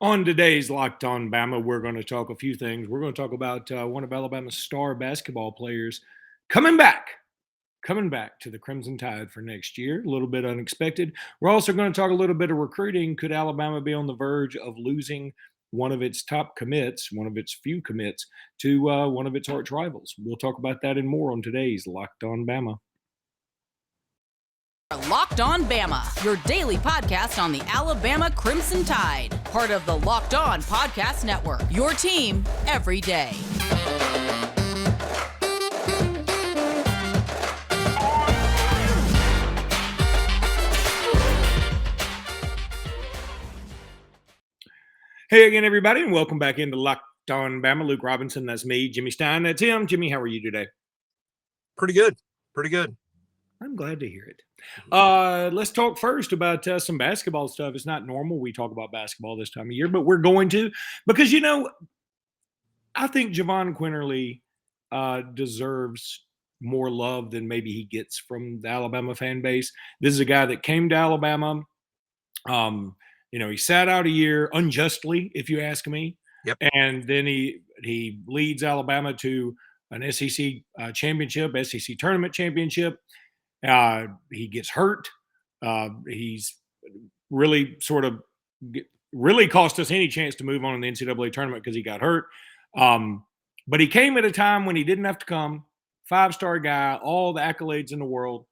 On today's Locked On Bama, we're going to talk a few things. We're going to talk about one of Alabama's star basketball players coming back to the Crimson Tide for next year. A little bit unexpected. We're also going to talk a little bit of recruiting. Could Alabama be on the verge of losing one of its top commits, one of its few commits, to one of its arch rivals? We'll talk about that and more on today's Locked On Bama. Locked On Bama, your daily podcast on the Alabama Crimson Tide. Part of the Locked On Podcast Network, your team every day. Hey again, everybody, and welcome back into Locked On Bama. Luke Robinson, that's me. Jimmy Stein, that's him. Jimmy, how are you today? Pretty good. Pretty good. I'm glad to hear it. Let's talk first about some basketball stuff. It's not normal we talk about basketball this time of year, but we're going to because, I think Javon Quinerly deserves more love than maybe he gets from the Alabama fan base. This is a guy that came to Alabama. He sat out a year unjustly, if you ask me. Yep. And then he leads Alabama to an SEC championship, SEC tournament championship. He gets hurt. He's really really cost us any chance to move on in the NCAA tournament because he got hurt. But he came at a time when he didn't have to come. 5-star guy, all the accolades in the world.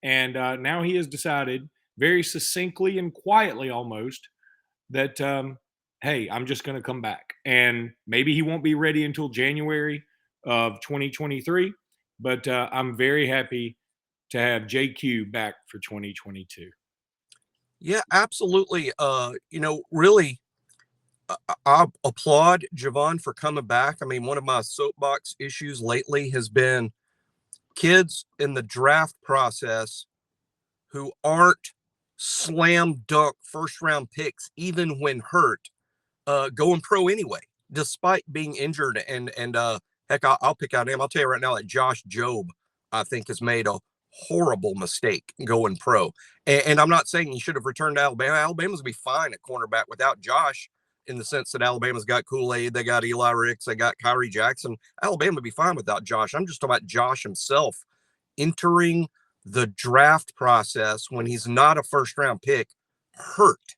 And now he has decided very succinctly and quietly almost that, hey, I'm just going to come back. And maybe he won't be ready until January of 2023. But I'm very happy to have JQ back for 2022. Yeah, absolutely. Really, I applaud Javon for coming back. I mean, one of my soapbox issues lately has been kids in the draft process who aren't slam dunk first round picks, even when hurt, going pro anyway, despite being injured. And heck, I'll pick out him. I'll tell you right now that Josh Jobe, I think, has made a horrible mistake going pro. And I'm not saying he should have returned to Alabama. Alabama's going to be fine at cornerback without Josh, in the sense that Alabama's got Kool-Aid, they got Eli Ricks, they got Kyrie Jackson. Alabama would be fine without Josh. I'm just talking about Josh himself entering the draft process when he's not a first-round pick, hurt.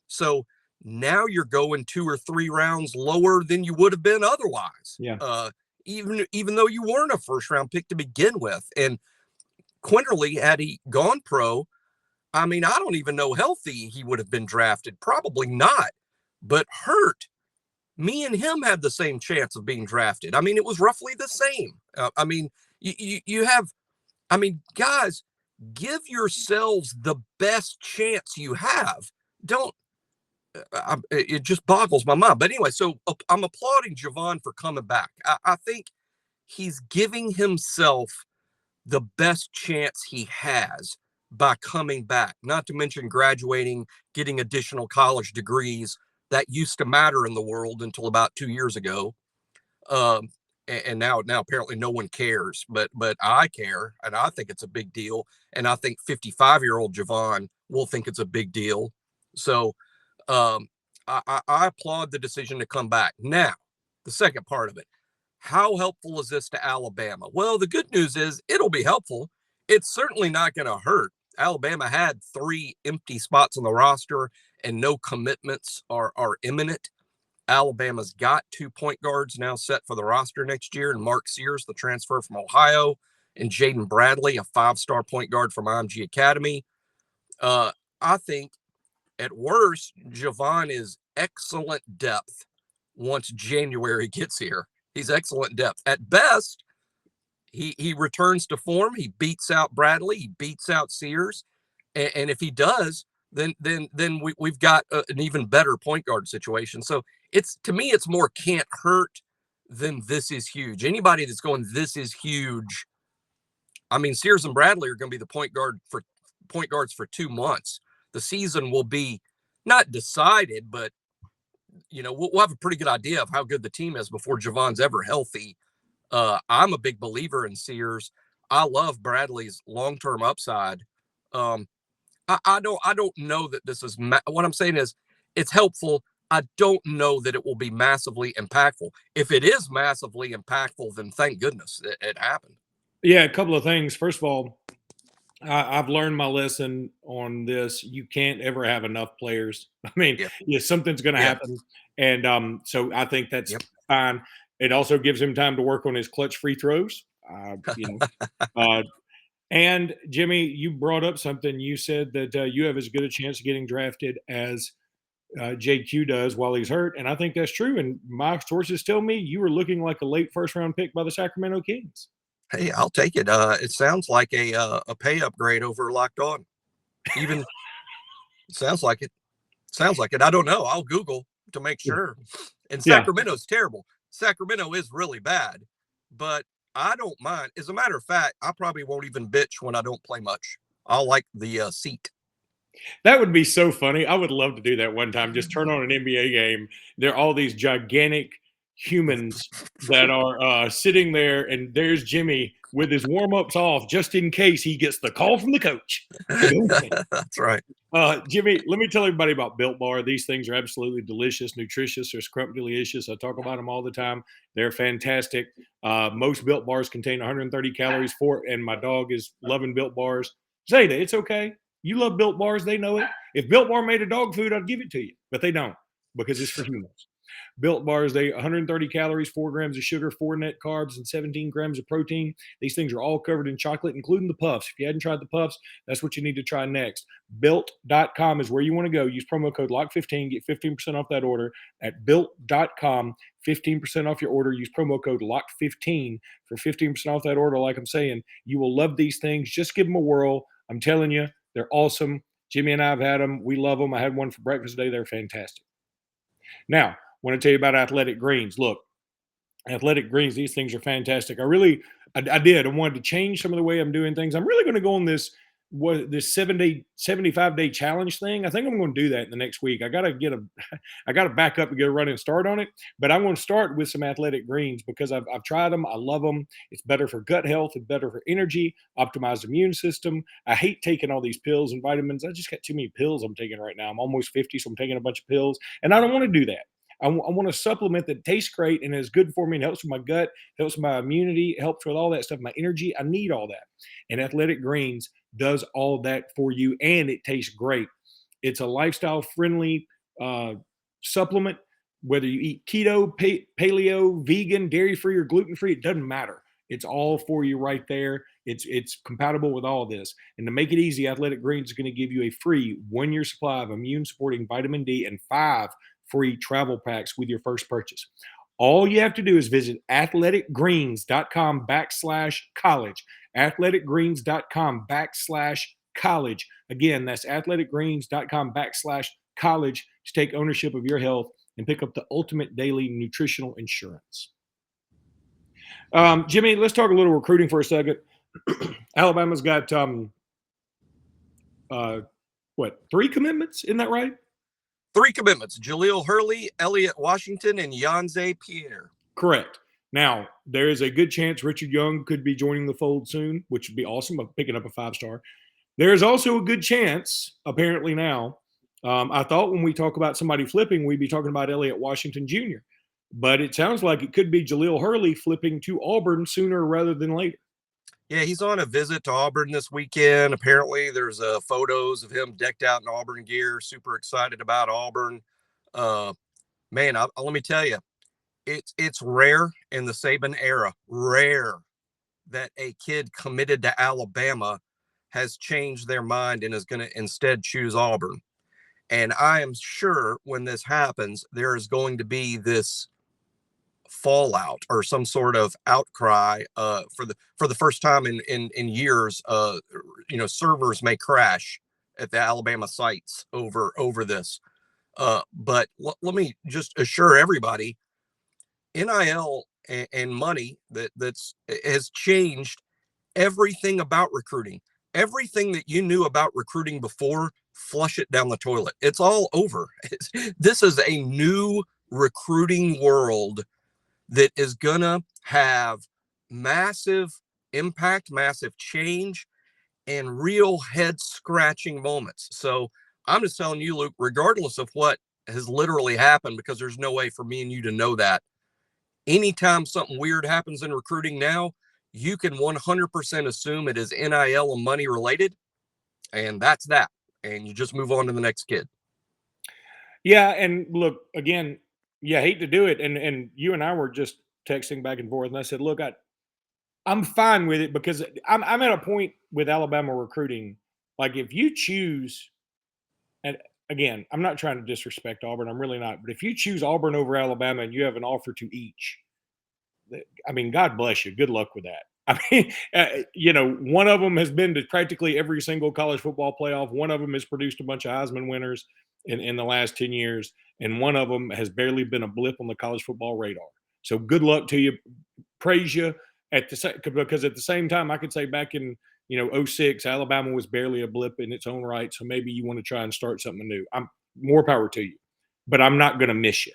So now you're going 2 or 3 rounds lower than you would have been otherwise. Yeah. Even though you weren't a first-round pick to begin with. And Quinerly, had he gone pro, I mean, I don't even know healthy he would have been drafted. Probably not. But hurt, me and him had the same chance of being drafted. I mean, it was roughly the same. You have, guys, give yourselves the best chance you have. Don't, it just boggles my mind. But anyway, so I'm applauding Javon for coming back. I think he's giving himself the best chance he has by coming back, not to mention graduating, getting additional college degrees that used to matter in the world until about 2 years ago. And now apparently no one cares, but I care, and I think it's a big deal. And I think 55-year-old Javon will think it's a big deal. So I applaud the decision to come back. Now, the second part of it, how helpful is this to Alabama? Well, the good news is it'll be helpful. It's certainly not going to hurt. Alabama had 3 empty spots on the roster, and no commitments are imminent. Alabama's got 2 point guards now set for the roster next year, and Mark Sears, the transfer from Ohio, and Jaden Bradley, a 5-star point guard from IMG Academy. I think at worst, Javon is excellent depth once January gets here. He's excellent depth. At best, he returns to form. He beats out Bradley. He beats out Sears. And if he does, then we've got an even better point guard situation. So to me, it's more can't hurt than this is huge. Anybody that's going, this is huge. I mean, Sears and Bradley are going to be the point guards for 2 months. The season will be not decided, but we'll have a pretty good idea of how good the team is before Javon's ever healthy. I'm a big believer in Sears. I love Bradley's long-term upside. I don't know that this is what I'm saying is it's helpful. I don't know that it will be massively impactful. If it is massively impactful, then thank goodness it happened. Yeah, a couple of things. First of all, I've learned my lesson on this. You can't ever have enough players. I mean, Yeah. yeah, something's going to Yeah. happen, and so I think that's Yep. fine. It also gives him time to work on his clutch free throws. And Jimmy, you brought up something. You said that you have as good a chance of getting drafted as JQ does while he's hurt, and I think that's true. And my sources tell me you were looking like a late first round pick by the Sacramento Kings. Hey, I'll take it. It sounds like a pay upgrade over Locked On. Even sounds like it. Sounds like it. I don't know. I'll Google to make sure. And Yeah. Sacramento's terrible. Sacramento is really bad, but I don't mind. As a matter of fact, I probably won't even bitch when I don't play much. I'll like the seat. That would be so funny. I would love to do that one time. Just turn on an NBA game. There are all these gigantic humans that are sitting there, and there's Jimmy with his warm-ups off just in case he gets the call from the coach. That's right. Jimmy, let me tell everybody about Built Bar. These things are absolutely delicious, nutritious. They're scrumptious. I talk about them all the time. They're fantastic. Most Built Bars contain 130 calories and my dog is loving Built Bars. Zeta, it's okay. You love Built Bars. They know it. If Built Bar made a dog food, I'd give it to you. But they don't because it's for humans. Built Bars, they 130 calories, 4 grams of sugar, 4 net carbs, and 17 grams of protein. These things are all covered in chocolate, including the puffs. If you hadn't tried the puffs, that's what you need to try next. Built.com is where you want to go. Use promo code LOCK15, get 15% off that order at Built.com. 15% off your order. Use promo code LOCK15 for 15% off that order. Like I'm saying, you will love these things. Just give them a whirl. I'm telling you, they're awesome. Jimmy and I have had them. We love them. I had one for breakfast today. They're fantastic. Now, I want to tell you about Athletic Greens. Look, Athletic Greens, these things are fantastic. I wanted to change some of the way I'm doing things. I'm really going to go on this 75-day challenge thing. I think I'm going to do that in the next week. I got to back up and get a running start on it. But I'm going to start with some Athletic Greens because I've tried them. I love them. It's better for gut health. It's better for energy, optimized immune system. I hate taking all these pills and vitamins. I just got too many pills I'm taking right now. I'm almost 50, so I'm taking a bunch of pills. And I don't want to do that. I want a supplement that tastes great and is good for me and helps with my gut, helps with my immunity, helps with all that stuff, my energy. I need all that. And Athletic Greens does all that for you, and it tastes great. It's a lifestyle-friendly supplement. Whether you eat keto, paleo, vegan, dairy-free, or gluten-free, it doesn't matter. It's all for you right there. It's compatible with all this. And to make it easy, Athletic Greens is going to give you a free 1-year supply of immune-supporting vitamin D and 5 free travel packs with your first purchase. All you have to do is visit athleticgreens.com/college. athleticgreens.com/college. Again, that's athleticgreens.com/college to take ownership of your health and pick up the ultimate daily nutritional insurance. Jimmy, let's talk a little recruiting for a second. Alabama's got 3 commitments? Isn't that right? 3 commitments: Jahlil Hurley, Elliott Washington, and Yanze Pierre. Correct. Now, there is a good chance Richard Young could be joining the fold soon, which would be awesome, of picking up a 5-star. There is also a good chance, apparently now, I thought when we talk about somebody flipping, we'd be talking about Elliott Washington Jr., but it sounds like it could be Jahlil Hurley flipping to Auburn sooner rather than later. Yeah, he's on a visit to Auburn this weekend. Apparently, there's photos of him decked out in Auburn gear. Super excited about Auburn. Man, let me tell you, it's rare in the Saban era, rare that a kid committed to Alabama has changed their mind and is going to instead choose Auburn. And I am sure when this happens, there is going to be this fallout or some sort of outcry for the first time in years. Servers may crash at the Alabama sites over this. But let me just assure everybody, NIL and money that's has changed everything about recruiting. Everything that you knew about recruiting before, flush it down the toilet. It's all over. This is a new recruiting world that is going to have massive impact, massive change, and real head-scratching moments. So I'm just telling you, Luke, regardless of what has literally happened, because there's no way for me and you to know that. Anytime something weird happens in recruiting now, you can 100% assume it is NIL and money related, and that's that. And you just move on to the next kid. Yeah, and look, again, I hate to do it, and you and I were just texting back and forth, and I said, look, I'm fine with it, because I'm at a point with Alabama recruiting. Like, if you choose, and again, I'm not trying to disrespect Auburn, I'm really not, but if you choose Auburn over Alabama and you have an offer to each, I mean, God bless you. Good luck with that. I mean, one of them has been to practically every single college football playoff. One of them has produced a bunch of Heisman winners in the last 10 years. And one of them has barely been a blip on the college football radar. So good luck to you. Praise you because at the same time, I could say back in, 06, Alabama was barely a blip in its own right. So maybe you want to try and start something new. I'm more power to you, but I'm not going to miss you.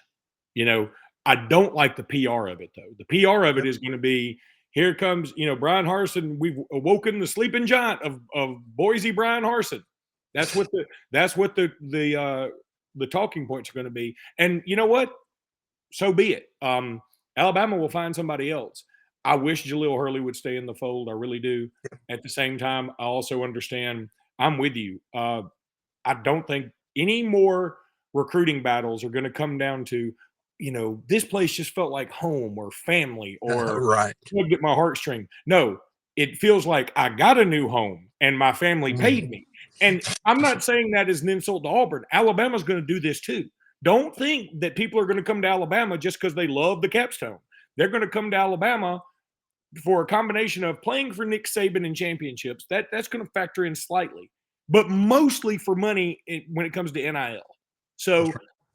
I don't like the PR of it, though. The PR of it is going to be, here comes, Brian Harsin. We've awoken the sleeping giant of Boise, Brian Harsin. That's what the talking points are going to be. And you know what? So be it. Alabama will find somebody else. I wish Jahlil Hurley would stay in the fold. I really do. At the same time, I also understand. I'm with you. I don't think any more recruiting battles are going to come down to, this place just felt like home or family or right. tugged at my heartstring. No, it feels like I got a new home and my family paid me. And I'm not saying that as an insult to Auburn. Alabama's going to do this too. Don't think that people are going to come to Alabama just because they love the capstone. They're going to come to Alabama for a combination of playing for Nick Saban in championships. That's going to factor in slightly, but mostly for money when it comes to NIL. So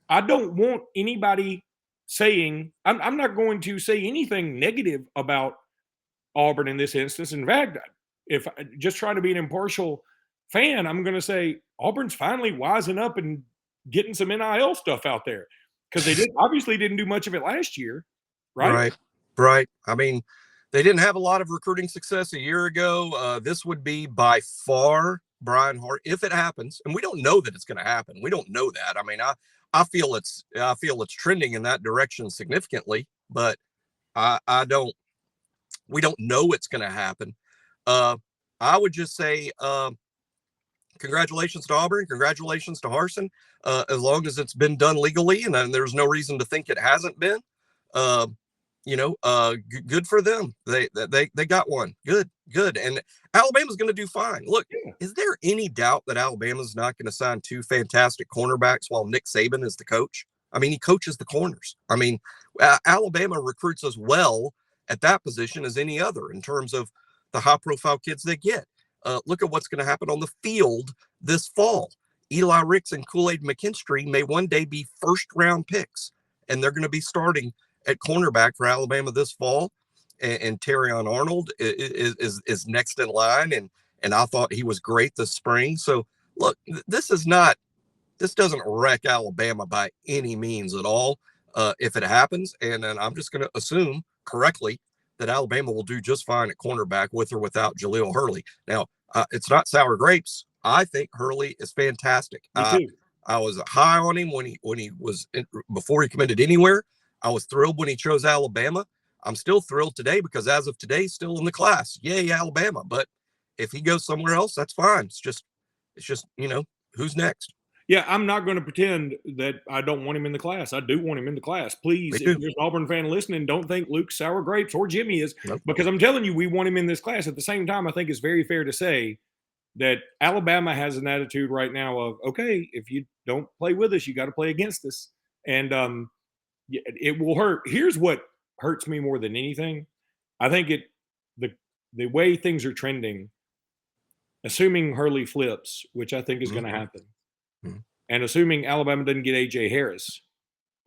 I don't want anybody saying I'm not going to say anything negative about Auburn in this instance. In fact, if I just try to be an impartial fan, I'm going to say Auburn's finally wising up and getting some NIL stuff out there, because they obviously didn't do much of it last year, right? Right. I mean, they didn't have a lot of recruiting success a year ago. This would be by far Brian Hart, if it happens, and we don't know that it's going to happen. We don't know that. I mean, I feel it's trending in that direction significantly, but we don't know it's going to happen. I would just say, congratulations to Auburn. Congratulations to Harsin. As long as it's been done legally, and there's no reason to think it hasn't been, good for them. They got one. Good. And Alabama's going to do fine. Look, is there any doubt that Alabama's not going to sign two fantastic cornerbacks while Nick Saban is the coach? I mean, he coaches the corners. I mean, Alabama recruits as well at that position as any other in terms of the high-profile kids they get. Look at what's going to happen on the field this fall. Eli Ricks and Kool-Aid McKinstry may one day be first-round picks, and they're going to be starting at cornerback for Alabama this fall. And Terrion Arnold is next in line, and I thought he was great this spring. So, look, this doesn't wreck Alabama by any means at all if it happens. And I'm just going to assume correctly that Alabama will do just fine at cornerback with or without Jahlil Hurley. Now, it's not sour grapes. I think Hurley is fantastic. Me too. I was high on him before he committed anywhere. I was thrilled when he chose Alabama. I'm still thrilled today because as of today, he's still in the class. Yay, Alabama. But if he goes somewhere else, that's fine. It's just, who's next? Yeah, I'm not going to pretend that I don't want him in the class. I do want him in the class. Please, if there's an Auburn fan listening, don't think Luke's sour grapes or Jimmy is, because I'm telling you, we want him in this class. At the same time, I think it's very fair to say that Alabama has an attitude right now of, okay, if you don't play with us, you got to play against us. And it will hurt. Here's what hurts me more than anything. I think the way things are trending, assuming Hurley flips, which I think is going to happen, and assuming Alabama doesn't get A.J. Harris,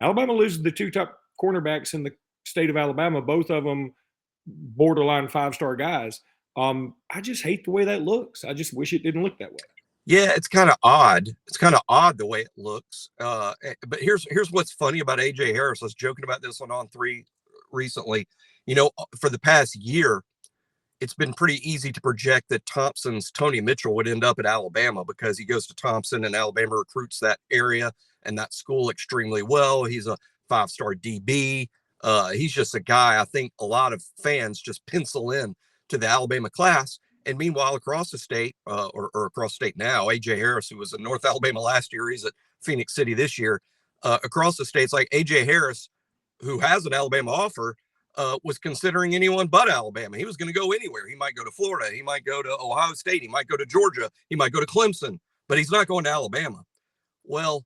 Alabama loses the two top cornerbacks in the state of Alabama, both of them borderline five-star guys. I just hate the way that looks. I just wish it didn't look that way. Yeah, it's kind of odd. It's kind of odd the way it looks. But here's what's funny about A.J. Harris. I was joking about this on 3 recently. For the past year, it's been pretty easy to project that Thompson's Tony Mitchell would end up at Alabama because he goes to Thompson and Alabama recruits that area and that school extremely well. He's a 5-star DB. He's just a guy I think a lot of fans just pencil in to the Alabama class. And meanwhile, across the state, or across state now, AJ Harris, who was in North Alabama last year, he's at Phoenix City this year. Across the states, like AJ Harris, who has an Alabama offer, was considering anyone but Alabama. He was going to go anywhere. He might go to Florida. He might go to Ohio State. He might go to Georgia. He might go to Clemson, but he's not going to Alabama. Well,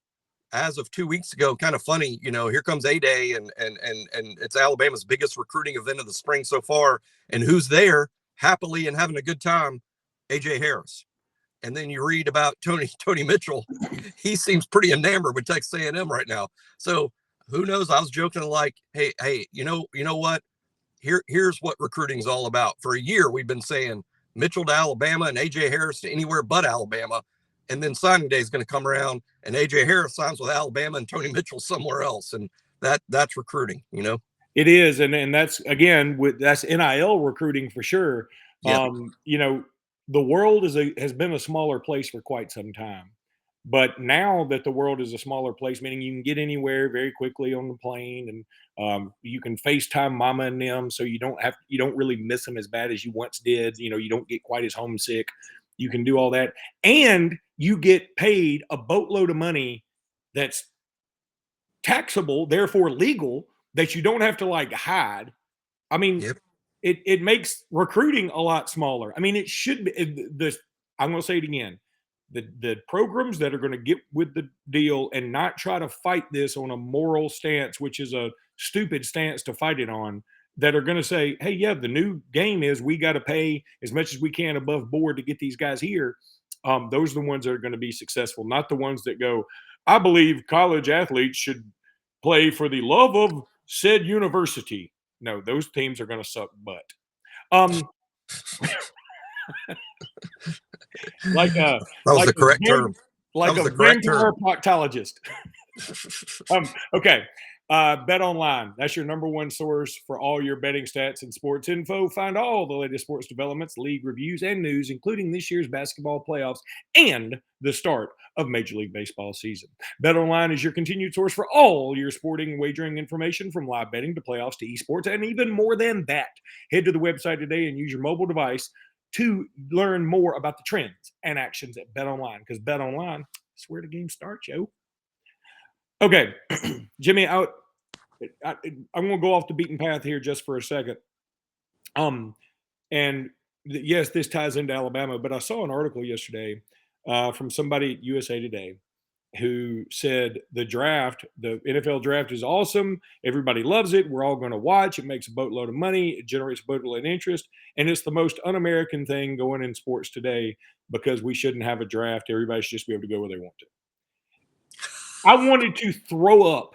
as of 2 weeks ago, kind of funny, here comes A-Day and it's Alabama's biggest recruiting event of the spring so far. And who's there happily and having a good time? AJ Harris. And then you read about Tony Mitchell. He seems pretty enamored with Texas A&M right now. So who knows? I was joking like, hey, you know what? Here's what recruiting is all about. For a year, we've been saying Mitchell to Alabama and AJ Harris to anywhere but Alabama. And then signing day is going to come around and AJ Harris signs with Alabama and Tony Mitchell somewhere else. And that's recruiting, It is. And that's, again, that's NIL recruiting for sure. Yeah. The world has been a smaller place for quite some time. But now that the world is a smaller place, meaning you can get anywhere very quickly on the plane, and you can FaceTime mama and them, so you don't really miss them as bad as you once did. You don't get quite as homesick. You can do all that, and you get paid a boatload of money that's taxable, therefore legal, that you don't have to hide. I mean, Yep. It makes recruiting a lot smaller. I mean, it should be. I'm going to say it again. The programs that are going to get with the deal and not try to fight this on a moral stance, which is a stupid stance to fight it on, that are going to say, hey, yeah, the new game is we got to pay as much as we can above board to get these guys here. Those are the ones that are going to be successful, not the ones that go, I believe college athletes should play for the love of said university. No, those teams are going to suck butt. That was the correct term. Like a vampire proctologist. Okay. BetOnline. That's your number one source for all your betting stats and sports info. Find all the latest sports developments, league reviews, and news, including this year's basketball playoffs and the start of Major League Baseball season. BetOnline is your continued source for all your sporting and wagering information, from live betting to playoffs to eSports, and even more than that. Head to the website today and use your mobile device to learn more about the trends and actions at BetOnline, because BetOnline is where the game starts, yo. Okay, Jimmy, I'm going to go off the beaten path here just for a second. Yes, this ties into Alabama, but I saw an article yesterday from somebody at USA Today who said the NFL draft is awesome. Everybody loves it. We're all going to watch. It makes a boatload of money. It generates a boatload of interest. And it's the most un-American thing going in sports today, because we shouldn't have a draft. Everybody should just be able to go where they want to. I wanted to throw up.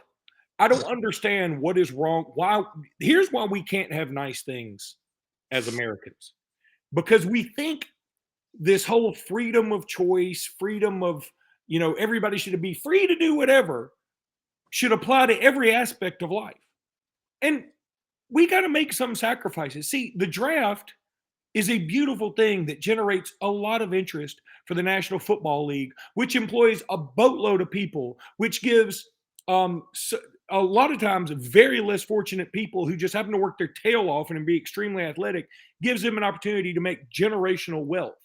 I don't understand what is wrong. Here's why we can't have nice things as Americans. Because we think this whole freedom of choice, freedom of, everybody should be free to do whatever, should apply to every aspect of life. And we got to make some sacrifices. See, the draft is a beautiful thing that generates a lot of interest for the National Football League, which employs a boatload of people, which gives a lot of times very less fortunate people who just happen to work their tail off and be extremely athletic, gives them an opportunity to make generational wealth.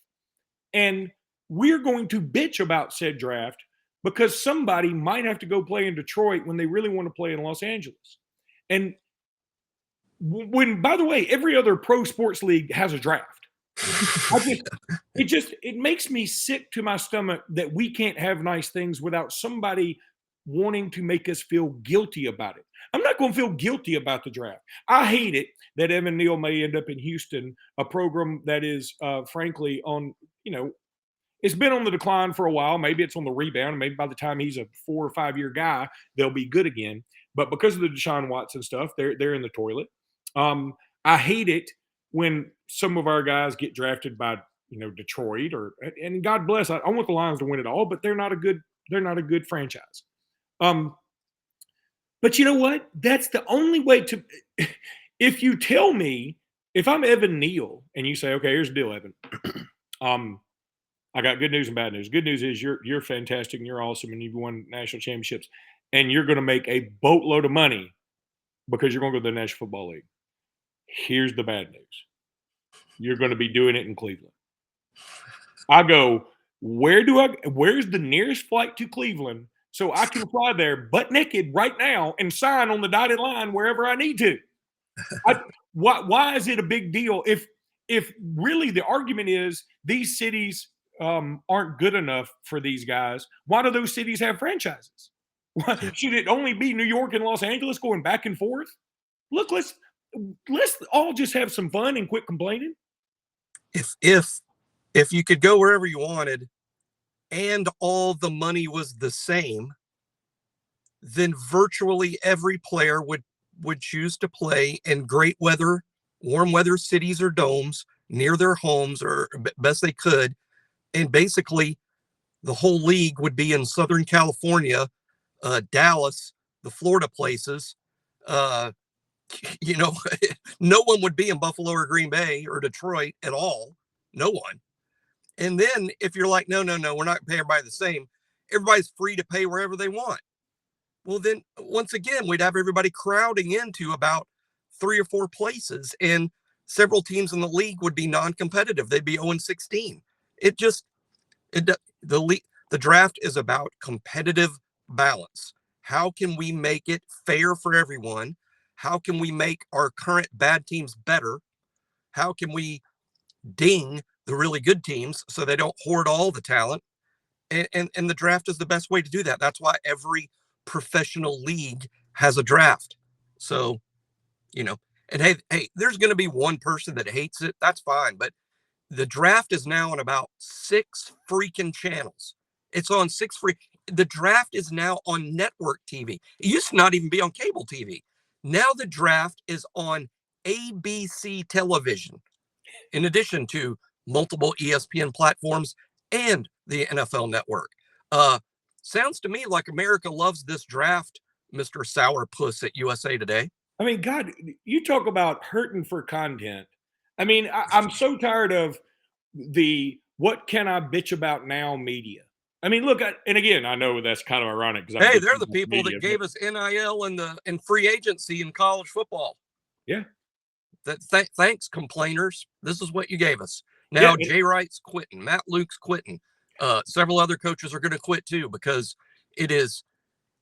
And we're going to bitch about said draft because somebody might have to go play in Detroit when they really want to play in Los Angeles. And by the way, every other pro sports league has a draft. It makes me sick to my stomach that we can't have nice things without somebody wanting to make us feel guilty about it. I'm not going to feel guilty about the draft. I hate it that Evan Neal may end up in Houston, a program that is, frankly, on, it's been on the decline for a while. Maybe it's on the rebound. Maybe by the time he's a 4 or 5 year guy, they'll be good again. But because of the Deshaun Watson stuff, they're in the toilet. I hate it when some of our guys get drafted by, Detroit, and God bless. I want the Lions to win it all, but they're not a good franchise. But you know what? That's the only way to. If you tell me if I'm Evan Neal and you say, okay, here's the deal, Evan. I got good news and bad news. Good news is you're fantastic and you're awesome and you've won national championships and you're going to make a boatload of money because you're going to go to the National Football League. Here's the bad news. You're going to be doing it in Cleveland. I go, where's the nearest flight to Cleveland so I can fly there butt naked right now and sign on the dotted line wherever I need to? Why is it a big deal if really the argument is these cities aren't good enough for these guys? Why do those cities have franchises? Should it only be New York and Los Angeles going back and forth? Look, let's all just have some fun and quit complaining. If you could go wherever you wanted and all the money was the same, then virtually every player would choose to play in great weather, warm weather cities or domes near their homes or best they could. And basically the whole league would be in Southern California, Dallas, the Florida places. No one would be in Buffalo or Green Bay or Detroit at all. No one. And then if you're like, no, we're not paying everybody the same, everybody's free to pay wherever they want. Well, then once again, we'd have everybody crowding into about 3 or 4 places, and several teams in the league would be non-competitive. They'd be 0-16. The draft is about competitive balance. How can we make it fair for everyone? How can we make our current bad teams better? How can we ding the really good teams so they don't hoard all the talent? And the draft is the best way to do that. That's why every professional league has a draft. So, and hey, there's going to be one person that hates it. That's fine. But the draft is now on about 6 freaking channels. It's on 6 free. The draft is now on network TV. It used to not even be on cable TV. Now the draft is on ABC television, in addition to multiple ESPN platforms and the NFL network. Sounds to me like America loves this draft, Mr. Sourpuss at USA Today. I mean, God, you talk about hurting for content. I mean, I'm so tired of the what can I bitch about now media. I mean, look, and again, I know that's kind of ironic. Hey, they're the people that gave us NIL and free agency in college football. Yeah. Thanks, complainers. This is what you gave us. Now, Jay Wright's quitting. Matt Luke's quitting. Several other coaches are going to quit too because it is,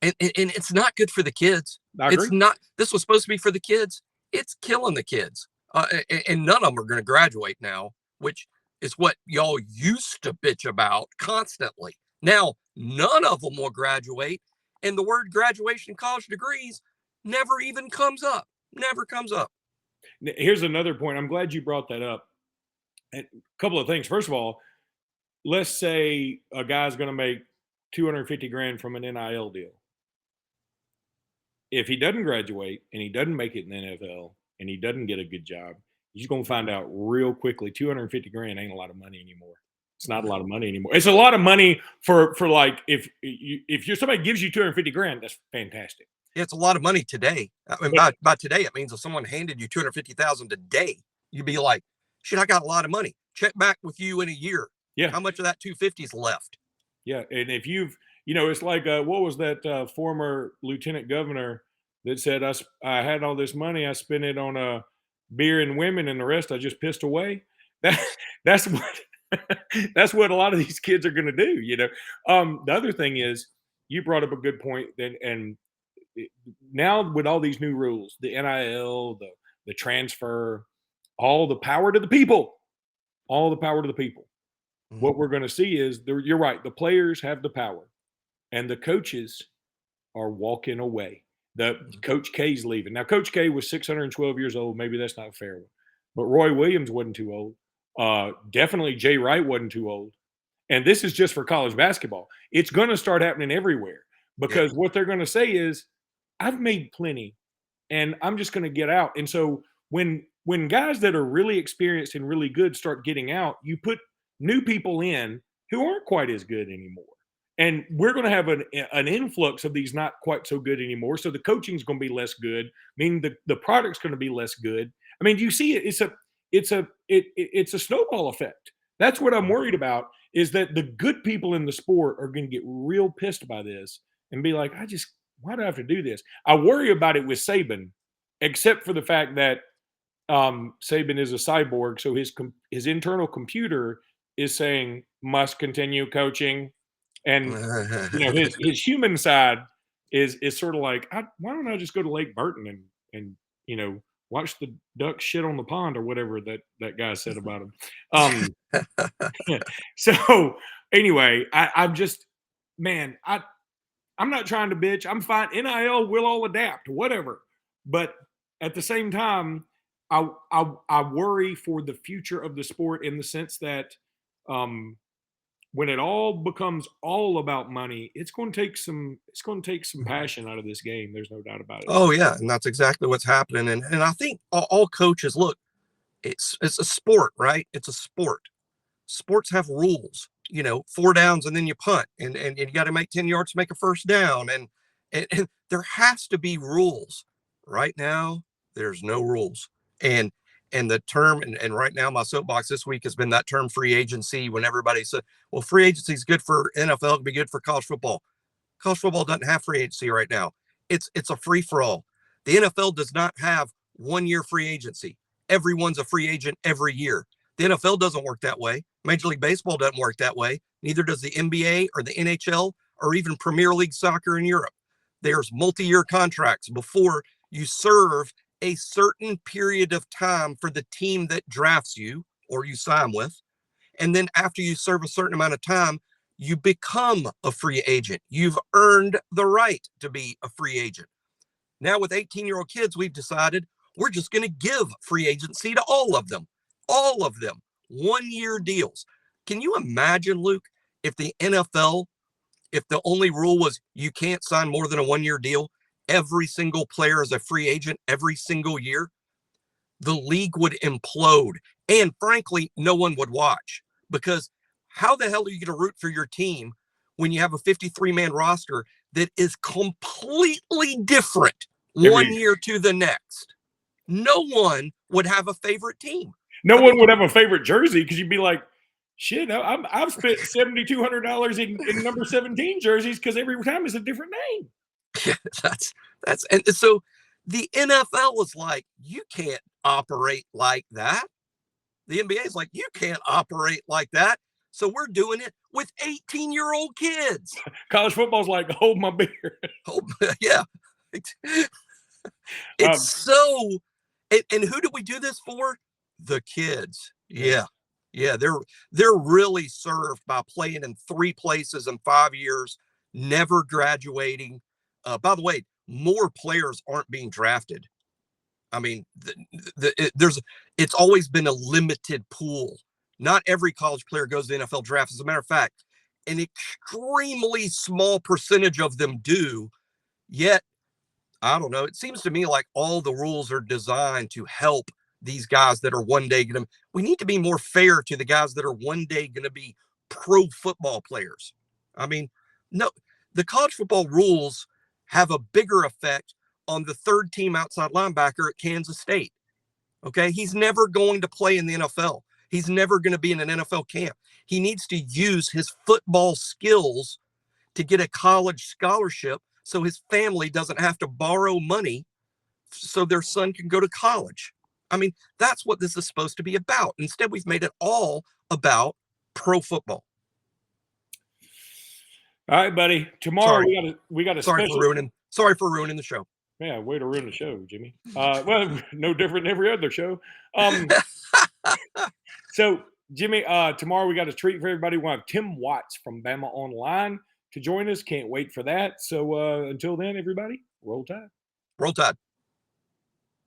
and it's not good for the kids. It's not. This was supposed to be for the kids. It's killing the kids, and none of them are going to graduate now, which is what y'all used to bitch about constantly. Now, none of them will graduate, and the word graduation college degrees never even comes up. Never comes up. Here's another point. I'm glad you brought that up. A couple of things. First of all, let's say a guy's going to make $250,000 from an NIL deal. If he doesn't graduate and he doesn't make it in the NFL and he doesn't get a good job, he's going to find out real quickly $250,000 ain't a lot of money anymore. It's not a lot of money anymore. It's a lot of money for like if somebody gives you $250,000, that's fantastic. It's a lot of money today. I mean, by today, it means if someone handed you $250,000 today, you'd be like, shit, I got a lot of money. Check back with you in a year. Yeah. How much of that 250 is left? Yeah. And if it's like, what was that former lieutenant governor that said, I had all this money, I spent it on beer and women, and the rest I just pissed away. That's what a lot of these kids are going to do. The other thing is, you brought up a good point and now with all these new rules, the NIL, the transfer, all the power to the people, Mm-hmm. What we're going to see is, you're right, the players have the power and the coaches are walking away. Coach K's leaving. Now, Coach K was 612 years old. Maybe that's not a fair one. But Roy Williams wasn't too old. Definitely Jay Wright wasn't too old. And this is just for college basketball. It's going to start happening everywhere because what they're going to say is, I've made plenty and I'm just going to get out. And so when guys that are really experienced and really good start getting out, you put new people in who aren't quite as good anymore. And we're going to have an influx of these not quite so good anymore. So the coaching is going to be less good, meaning the product's going to be less good. I mean, do you see it? It's a snowball effect. That's what I'm worried about, is that the good people in the sport are going to get real pissed by this and be like, why do I have to do this? I worry about it with Saban, except for the fact that Saban is a cyborg, so his internal computer is saying must continue coaching, and his human side is sort of like, why don't I just go to Lake Burton and watch the ducks shit on the pond, or whatever that guy said about him. So anyway, I'm just, man, I'm not trying to bitch. I'm fine. NIL, we'll all adapt, whatever. But at the same time, I worry for the future of the sport, in the sense that when it all becomes all about money, it's going to take some passion out of this game. There's no doubt about it. Oh yeah, and that's exactly what's happening. And I think all coaches, look, it's a sport, right? It's a sport. Sports have rules, 4 downs and then you punt, and you got to make 10 yards to make a first down, and there has to be rules. Right now, there's no rules. And the term, and right now my soapbox this week has been that term free agency, when everybody said, well, free agency is good for NFL, it'd be good for college football. College football doesn't have free agency right now. It's a free-for-all. The NFL does not have 1-year free agency. Everyone's a free agent every year. The NFL doesn't work that way. Major League Baseball doesn't work that way. Neither does the NBA or the NHL or even Premier League soccer in Europe. There's multi-year contracts before you serve a certain period of time for the team that drafts you or you sign with. And then after you serve a certain amount of time, you become a free agent. You've earned the right to be a free agent. Now with 18-year-old kids, we've decided we're just going to give free agency to all of them. All of them. 1-year deals. Can you imagine, Luke, if the NFL, if the only rule was you can't sign more than a 1-year deal, every single player is a free agent every single year? The league would implode. And frankly, no one would watch, because how the hell are you going to root for your team when you have a 53-man roster that is completely different one year to the next? No one would have a favorite team. No one would have a favorite jersey, because you'd be like, shit, I've spent $7,200 in number 17 jerseys, because every time it's a different name. Yeah, and so the NFL is like, you can't operate like that. The NBA is like, you can't operate like that. So we're doing it with 18-year-old kids. College football's like, hold my beer. Yeah. It's so, and who do we do this for? The kids. Yeah. They're really served by playing in 3 places in 5 years, never graduating. By the way, more players aren't being drafted. I mean, it's always been a limited pool. Not every college player goes to the NFL draft. As a matter of fact, an extremely small percentage of them do. Yet, I don't know. It seems to me like all the rules are designed to help these guys that are one day going to. We need to be more fair to the guys that are one day going to be pro football players. I mean, no, the college football rules have a bigger effect on the third team outside linebacker at Kansas State. Okay. He's never going to play in the NFL. He's never going to be in an NFL camp. He needs to use his football skills to get a college scholarship, so his family doesn't have to borrow money so their son can go to college. I mean, that's what this is supposed to be about. Instead, we've made it all about pro football. All right, buddy. Tomorrow we got a Sorry for ruining the show. Yeah, way to ruin the show, Jimmy. Well, no different than every other show. So, Jimmy, tomorrow we got a treat for everybody. We'll have Tim Watts from Bama Online to join us. Can't wait for that. So, until then, everybody, roll tide. Roll tide.